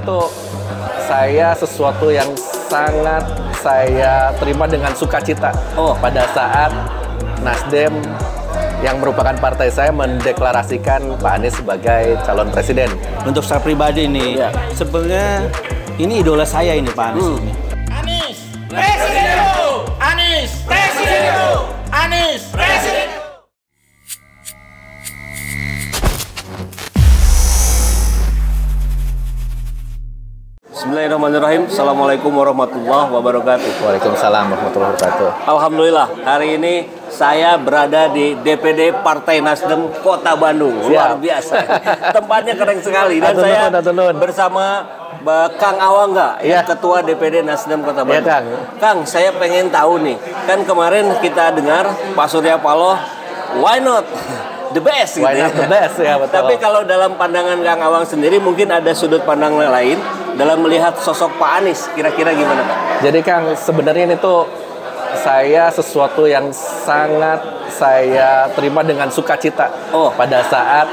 itu saya sesuatu yang sangat saya terima dengan sukacita pada saat Nasdem yang merupakan partai saya mendeklarasikan Pak Anies sebagai calon presiden. Untuk saya pribadi nih, sebenarnya ini idola saya ini Pak Anies. Anies presiden, Anies presiden, Anies presiden. Bismillahirrahmanirrahim. Assalamualaikum warahmatullahi wabarakatuh. Waalaikumsalam warahmatullahi wabarakatuh. Alhamdulillah, hari ini saya berada di DPD Partai Nasdem Kota Bandung. Luar biasa. Tempatnya keren sekali. Dan saya bersama Kang Awangga, Ketua DPD Nasdem Kota Bandung. Kang, saya pengen tahu nih, kan kemarin kita dengar Pak Surya Paloh, why not the best? Why not the best, ya betul. Tapi kalau dalam pandangan Kang Awang sendiri, mungkin ada sudut pandang lain dalam melihat sosok Pak Anies, kira-kira gimana Pak? Jadi Kang, sebenarnya ini tuh saya sesuatu yang sangat saya terima dengan sukacita pada saat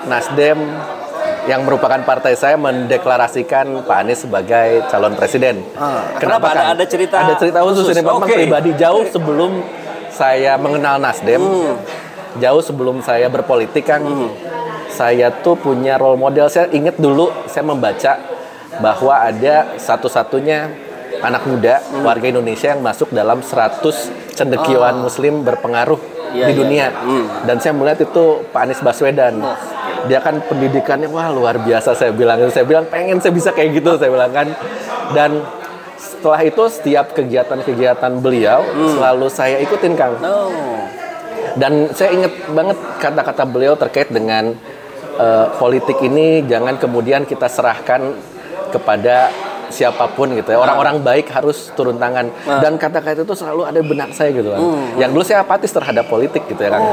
Nasdem yang merupakan partai saya mendeklarasikan Pak Anies sebagai calon presiden. Kenapa? Ada cerita? Ada cerita khusus ini memang pribadi jauh sebelum saya mengenal Nasdem, jauh sebelum saya berpolitik Kang. Saya tuh punya role model. Saya ingat dulu saya membaca bahwa ada satu-satunya anak muda warga Indonesia yang masuk dalam 100 cendekiawan muslim berpengaruh di dunia. Dan saya melihat itu Pak Anies Baswedan. Dia kan pendidikannya wah luar biasa, saya bilang pengen saya bisa kayak gitu, saya bilang kan. Dan setelah itu setiap kegiatan-kegiatan beliau selalu saya ikutin Kang. Dan saya ingat banget kata-kata beliau terkait dengan politik ini jangan kemudian kita serahkan kepada siapapun gitu ya. Orang-orang baik harus turun tangan. Dan kata-kata itu selalu ada di benak saya gitu kan. Yang dulu saya apatis terhadap politik gitu ya Kang.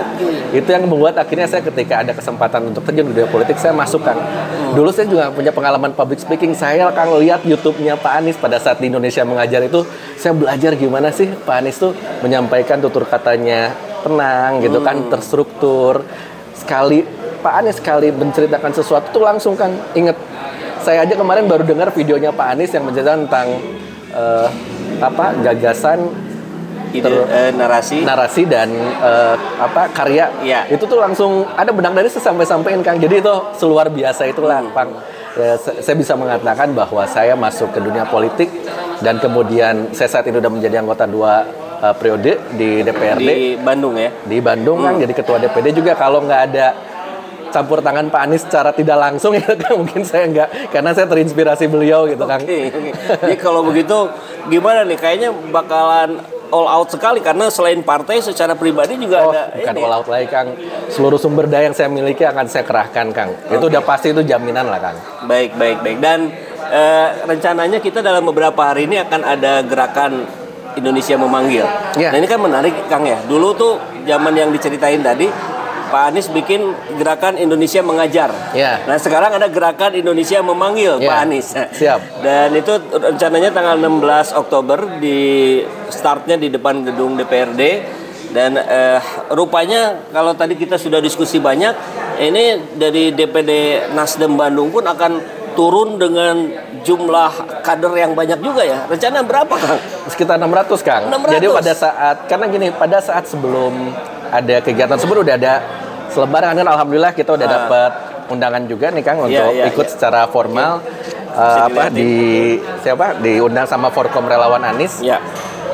Itu yang membuat akhirnya saya ketika ada kesempatan untuk terjun di dunia politik saya masukkan. Dulu saya juga punya pengalaman public speaking. Saya Kang lihat YouTube-nya Pak Anies pada saat di Indonesia Mengajar itu, saya belajar gimana sih Pak Anies tuh menyampaikan tutur katanya tenang gitu kan, terstruktur. Sekali Pak Anies sekali menceritakan sesuatu tuh langsung kan inget. Saya aja kemarin baru dengar videonya Pak Anies yang menceritakan tentang gagasan, narasi dan karya. Itu tuh langsung ada benang dari sampai-sampaiin Kang. Jadi itu seluar biasa itulah Pak. Saya bisa mengatakan bahwa saya masuk ke dunia politik dan kemudian saya saat ini udah menjadi anggota 2 periode di DPRD di Bandung ya. Di Bandung Kang, jadi ketua DPD juga. Kalau nggak ada campur tangan Pak Anies secara tidak langsung ya kan, mungkin saya enggak, karena saya terinspirasi beliau gitu Kang. Jadi kalau begitu gimana nih, kayaknya bakalan all out sekali karena selain partai secara pribadi juga ada bukan all out lagi Kang, seluruh sumber daya yang saya miliki akan saya kerahkan Kang. Itu udah pasti, itu jaminan lah Kang. Baik. Dan rencananya kita dalam beberapa hari ini akan ada gerakan Indonesia Memanggil. Nah ini kan menarik Kang ya, dulu tuh zaman yang diceritain tadi Pak Anies bikin gerakan Indonesia Mengajar. Nah sekarang ada gerakan Indonesia Memanggil Pak Anies. Siap. Dan itu rencananya tanggal 16 Oktober di startnya di depan gedung DPRD. Dan rupanya kalau tadi kita sudah diskusi banyak, ini dari DPD Nasdem Bandung pun akan turun dengan jumlah kader yang banyak juga ya. Rencana berapa Kang? Sekitar 600 Kang. 600. Jadi pada saat, karena gini, pada saat sebelum ada kegiatan sebelum udah ada selebaran kan, alhamdulillah kita udah dapat undangan juga nih Kang untuk ikut secara formal diundang sama Forkom Relawan Anies.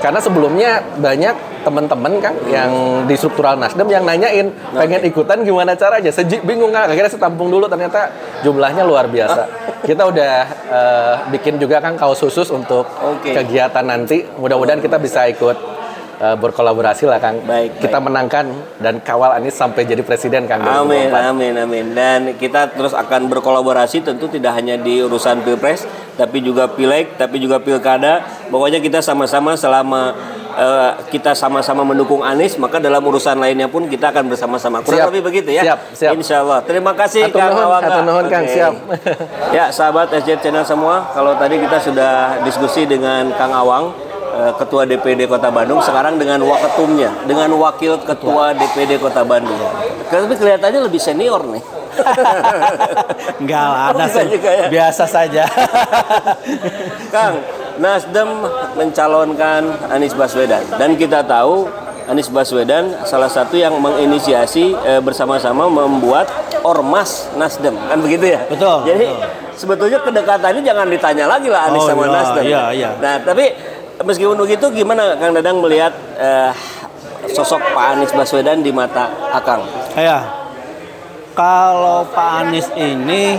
Karena sebelumnya banyak teman-teman Kang yang di struktural Nasdem yang nanyain pengen ikutan gimana caranya. Bingung Kang, akhirnya saya tampung dulu, ternyata jumlahnya luar biasa. Kita udah bikin juga Kang kaos khusus untuk kegiatan nanti. Mudah-mudahan kita bisa ikut berkolaborasi lah Kang. Kita menangkan dan kawal Anies sampai jadi presiden Kang. Amin. Dan kita terus akan berkolaborasi, tentu tidak hanya di urusan Pilpres, tapi juga Pileg, tapi juga Pilkada. Pokoknya kita sama-sama selama kita sama-sama mendukung Anies, maka dalam urusan lainnya pun kita akan bersama-sama. Kurang lebih begitu ya. Siap. Insya Allah. Terima kasih Kang Awangga. Kang, siap. Ya sahabat SJ Channel semua, kalau tadi kita sudah diskusi dengan Kang Awang Ketua DPD Kota Bandung, sekarang dengan waketumnya, dengan Wakil Ketua DPD Kota Bandung. Tapi kelihatannya lebih senior nih. Enggak lah, ya? Biasa saja. Kang, Nasdem mencalonkan Anies Baswedan, dan kita tahu Anies Baswedan salah satu yang menginisiasi bersama-sama membuat Ormas Nasdem, kan begitu ya? Betul. Jadi betul. sebetulnya kedekatannya jangan ditanya lagi lah Anies sama Nasdem. Iya. Nah, tapi meskipun begitu, gimana Kang Dadang melihat sosok Pak Anies Baswedan di mata Akang? Ya, kalau Pak Anies ini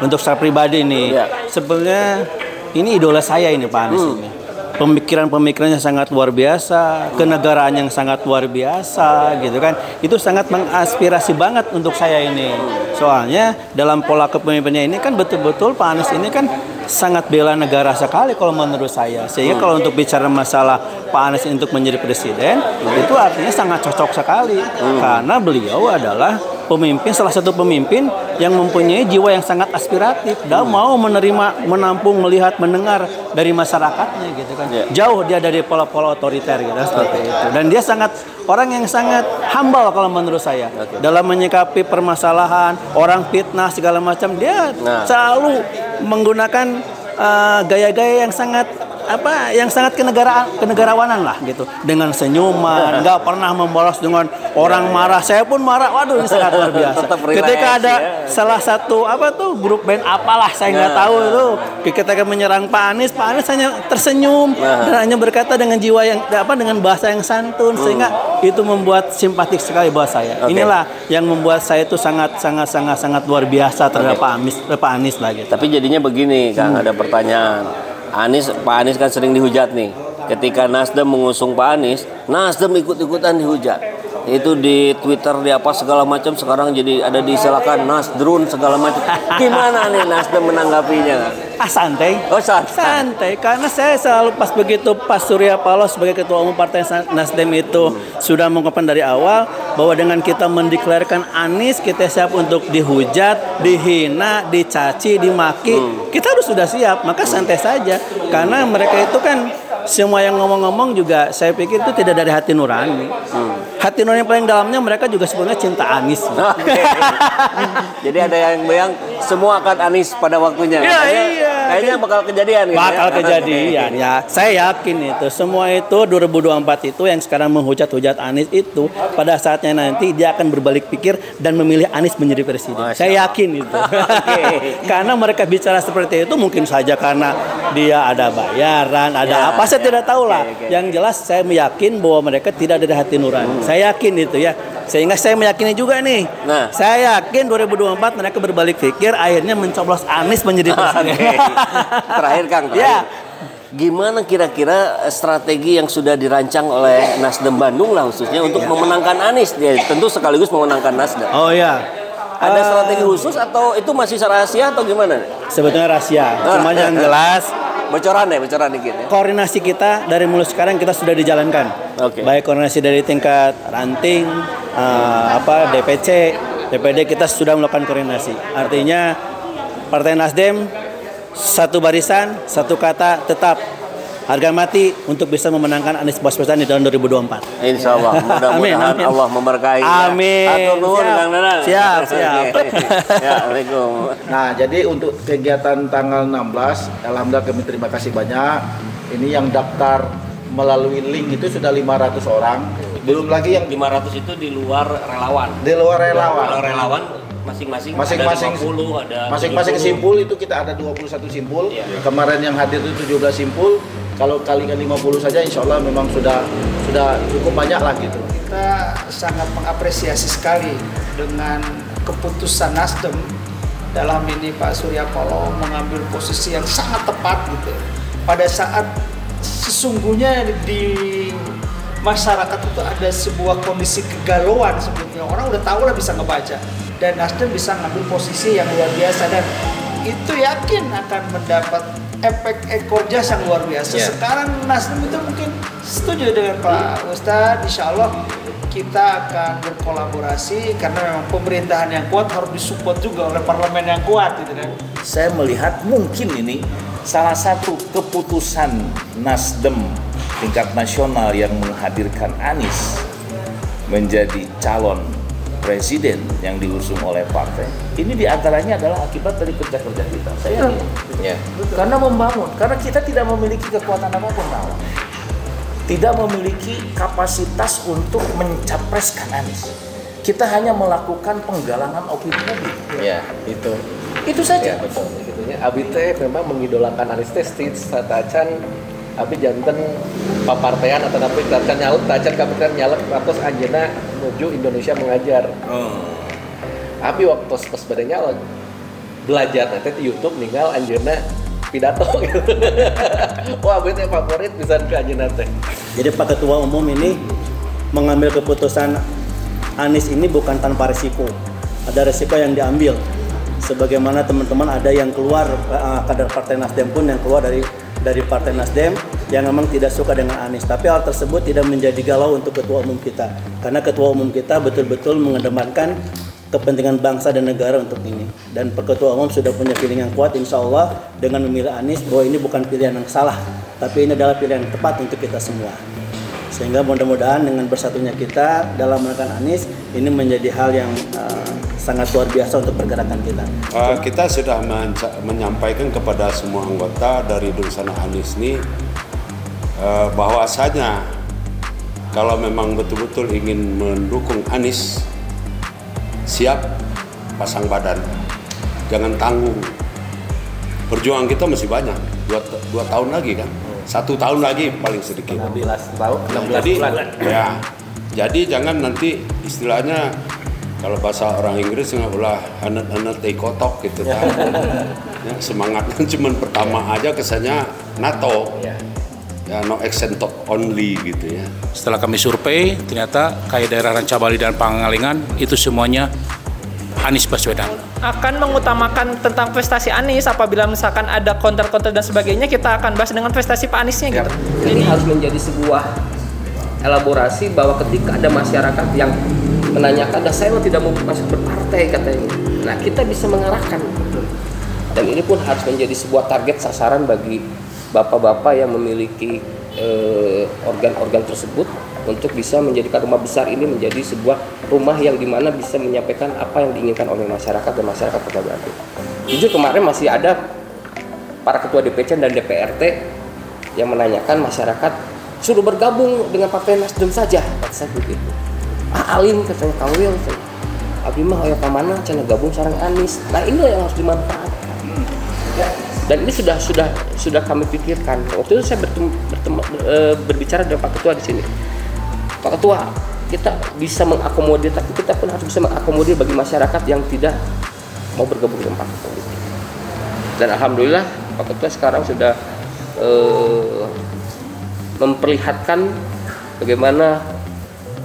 untuk saya pribadi nih, sebenarnya ini idola saya ini Pak Anies ini. Pemikiran-pemikirannya sangat luar biasa, kenegaraan yang sangat luar biasa, gitu kan. Itu sangat mengaspirasi banget untuk saya ini. Soalnya dalam pola kepemimpinannya ini kan betul-betul Pak Anies ini kan sangat bela negara sekali kalau menurut saya. Sehingga kalau untuk bicara masalah Pak Anies untuk menjadi presiden, itu artinya sangat cocok sekali. Karena beliau adalah pemimpin, salah satu pemimpin yang mempunyai jiwa yang sangat aspiratif dan mau menerima, menampung, melihat, mendengar dari masyarakatnya gitu kan. Jauh dia dari pola-pola otoriter gitu seperti itu. Dan dia sangat orang yang sangat humble kalau menurut saya. Dalam menyikapi permasalahan, orang fitnah segala macam, dia selalu menggunakan gaya-gaya yang sangat yang sangat kenegarawanan lah gitu, dengan senyuman, nggak pernah membalas dengan orang marah. Saya pun marah, waduh ini sangat luar biasa. Ketika ada salah satu grup band apalah saya nggak tahu itu, ketika menyerang Pak Anies hanya tersenyum dan hanya berkata dengan jiwa yang dengan bahasa yang santun, sehingga itu membuat simpatik sekali buat saya. Inilah yang membuat saya itu sangat luar biasa terhadap Pak Anies lah gitu. Tapi jadinya begini, Kang, ada pertanyaan. Pak Anies kan sering dihujat nih. Ketika Nasdem mengusung Pak Anies, Nasdem ikut-ikutan dihujat. Itu di Twitter, di apa segala macam, sekarang jadi ada diistilahkan Nasdrun segala macam. Gimana nih Nasdem menanggapinya? Santai. Oh, santai. Karena saya selalu Pak Surya Paloh sebagai Ketua Umum Partai Nasdem itu sudah mengungkapkan dari awal bahwa dengan kita mendeklarasikan Anies, kita siap untuk dihujat, dihina, dicaci, dimaki. Kita harus sudah siap, maka santai saja. Karena mereka itu kan semua yang ngomong-ngomong juga saya pikir itu tidak dari hati nurani. Hati nurani yang paling dalamnya mereka juga sebenarnya cinta Anies. Jadi ada yang bilang semua akan Anies pada waktunya. Kayaknya bakal kejadian gitu. Bakal kejadian ya. Saya yakin itu. Semua itu 2024 itu yang sekarang menghujat-hujat Anies itu pada saatnya nanti dia akan berbalik pikir dan memilih Anies menjadi presiden. Saya yakin itu. Karena mereka bicara seperti itu mungkin saja karena dia ada bayaran, ada apa saya tidak tahu lah. Yang jelas saya meyakin bahwa mereka tidak ada hati nurani. Saya yakin itu ya. Sehingga saya meyakini juga nih. Saya yakin 2024 mereka berbalik pikir akhirnya mencoblos Anies menjadi presiden. Terakhir Kang, gimana kira-kira strategi yang sudah dirancang oleh Nasdem Bandung lah khususnya untuk memenangkan Anies? Dia tentu sekaligus memenangkan Nasdem. Oh ya. Ada strategi khusus atau itu masih rahasia atau gimana? Sebetulnya rahasia. Cuma yang jelas bocoran dikit ya. Koordinasi kita dari mulai sekarang kita sudah dijalankan. Baik koordinasi dari tingkat ranting, DPC, DPD kita sudah melakukan koordinasi. Artinya Partai Nasdem satu barisan, satu kata tetap harga mati untuk bisa memenangkan Anies Baswedan di tahun 2024. Insya Allah. Mudah-mudahan Allah memberkahi. Amin. Atur nuhun, Kang Dadang. Siap. Assalamualaikum. Nah, jadi untuk kegiatan tanggal 16, alhamdulillah kami terima kasih banyak. Ini yang daftar melalui link itu sudah 500 orang. Belum lagi yang 500 itu di luar relawan. Di luar relawan. Kalau relawan masing-masing ada 50, masing-masing simpul itu kita ada 21 simpul. Kemarin yang hadir itu 17 simpul. Kalau kalikan 50 saja insya Allah memang sudah cukup banyak lah gitu. Kita sangat mengapresiasi sekali dengan keputusan Nasdem dalam ini Pak Surya Paloh mengambil posisi yang sangat tepat gitu. Pada saat sesungguhnya di masyarakat itu ada sebuah kondisi kegalauan sebetulnya. Orang udah tahu lah bisa ngebaca. Dan Nasdem bisa ngambil posisi yang luar biasa dan itu yakin akan mendapat efek ekor jas yang luar biasa. Sekarang Nasdem itu mungkin setuju dengan Pak Ustadz, insya Allah kita akan berkolaborasi karena memang pemerintahan yang kuat harus disupport juga oleh parlemen yang kuat gitu kan. Saya melihat mungkin ini salah satu keputusan Nasdem tingkat nasional yang menghadirkan Anies menjadi calon presiden yang diusung oleh partai, ini diantaranya adalah akibat dari kerja-kerja kita. Saya karena membangun, karena kita tidak memiliki kekuatan apapun, tidak memiliki kapasitas untuk mencapreskan Anies. Kita hanya melakukan penggalangan opini publik. Ya, itu saja. Ya, betul. Abi teh memang mengidolakan Anies teh tacan abi janten papartean atau tapi tacan nyaut tacan kapitan nyalek ratus anjeuna menuju Indonesia mengajar. Abi waktu pas pada nyalek belajar nanti di YouTube ninggal anjeuna pidato gitu. Wah, abi teh favorit bisa ke anjeuna teh. Jadi Pak Ketua Umum ini mengambil keputusan Anies ini bukan tanpa risiko. Ada risiko yang diambil. Sebagaimana teman-teman ada yang keluar, kader Partai Nasdem pun yang keluar dari Partai Nasdem yang memang tidak suka dengan Anies. Tapi hal tersebut tidak menjadi galau untuk Ketua Umum kita. Karena Ketua Umum kita betul-betul mengedepankan kepentingan bangsa dan negara untuk ini. Dan Pak Ketua Umum sudah punya pilihan yang kuat, insya Allah dengan memilih Anies, bahwa ini bukan pilihan yang salah. Tapi ini adalah pilihan yang tepat untuk kita semua. Sehingga mudah-mudahan dengan bersatunya kita dalam menekan Anies, ini menjadi hal yang sangat luar biasa untuk pergerakan kita. Kita sudah menyampaikan kepada semua anggota dari Dunsana Anies ini bahwasanya kalau memang betul-betul ingin mendukung Anies, siap pasang badan, jangan tanggung. Perjuangan kita masih banyak, 2 tahun lagi kan? 1 tahun lagi paling sedikit. 16 tahun, 16 bulan. Ya, jadi jangan nanti istilahnya kalau bahasa orang Inggris ulah anet-anet kotok gitu kan. Ya, semangatnya cuma pertama aja kesannya NATO. Ya, no accent top only gitu ya. Setelah kami survei, ternyata kayak daerah Rancabali dan Pangalengan itu semuanya Anies Baswedan. Akan mengutamakan tentang prestasi Anies, apabila misalkan ada counter-counter dan sebagainya, kita akan bahas dengan prestasi Pak Aniesnya gitu. Ini harus menjadi sebuah elaborasi bahwa ketika ada masyarakat yang menanyakan, saya tidak mau masuk berpartai katanya. Nah, kita bisa mengarahkan. Dan ini pun harus menjadi sebuah target sasaran bagi bapak-bapak yang memiliki organ-organ tersebut untuk bisa menjadikan rumah besar ini menjadi sebuah rumah yang dimana bisa menyampaikan apa yang diinginkan oleh masyarakat dan masyarakat Kota Bandung. Jujur kemarin masih ada para ketua DPC dan DPRT yang menanyakan masyarakat suruh bergabung dengan Partai Nasdem saja, kata saya begitu. Alim katanya kawil, abdi mah ayo ka mana cenah gabung sareng Anies. Nah, inilah yang harus dimanfaatkan. Dan ini sudah kami pikirkan. Waktu itu saya berbicara dengan Pak Ketua di sini. Pak Ketua, kita bisa mengakomodir, tapi kita pun harus bisa mengakomodir bagi masyarakat yang tidak mau bergabung dengan partai politik. Dan alhamdulillah Pak Ketua sekarang sudah memperlihatkan bagaimana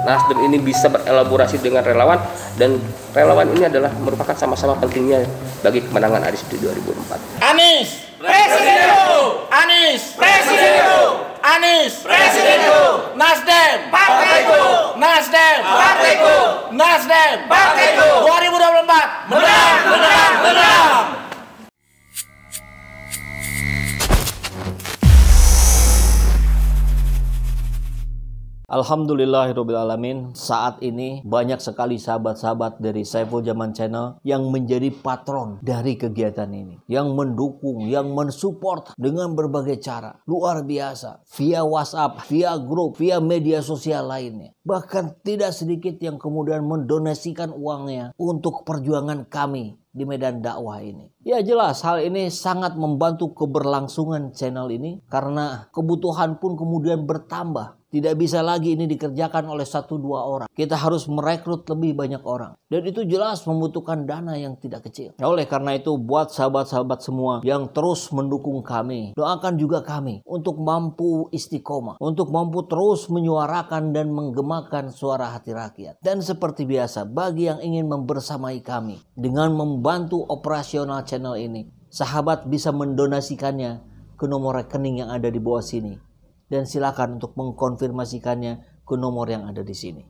Nasdem ini bisa berelaborasi dengan relawan, dan relawan ini adalah merupakan sama-sama pentingnya bagi kemenangan Anies di 2024. Anies Presidenku, Anies Presidenku, Anies Presidenku, Nasdem Partaiku, Nasdem Partaiku, Nasdem Partaiku, 2024 menang, menang, menang. Alhamdulillahirrabbilalamin, saat ini banyak sekali sahabat-sahabat dari Saiful Zaman Channel yang menjadi patron dari kegiatan ini, yang mendukung, yang mensupport dengan berbagai cara. Luar biasa, via WhatsApp, via grup, via media sosial lainnya. Bahkan tidak sedikit yang kemudian mendonasikan uangnya untuk perjuangan kami di medan dakwah ini. Ya jelas hal ini sangat membantu keberlangsungan channel ini, karena kebutuhan pun kemudian bertambah. Tidak bisa lagi ini dikerjakan oleh 1-2 orang. Kita harus merekrut lebih banyak orang. Dan itu jelas membutuhkan dana yang tidak kecil. Oleh karena itu, buat sahabat-sahabat semua yang terus mendukung kami, doakan juga kami untuk mampu istiqomah, untuk mampu terus menyuarakan dan menggemakan suara hati rakyat. Dan seperti biasa, bagi yang ingin membersamai kami dengan membantu operasional channel ini, sahabat bisa mendonasikannya ke nomor rekening yang ada di bawah sini. Dan silakan untuk mengkonfirmasikannya ke nomor yang ada di sini.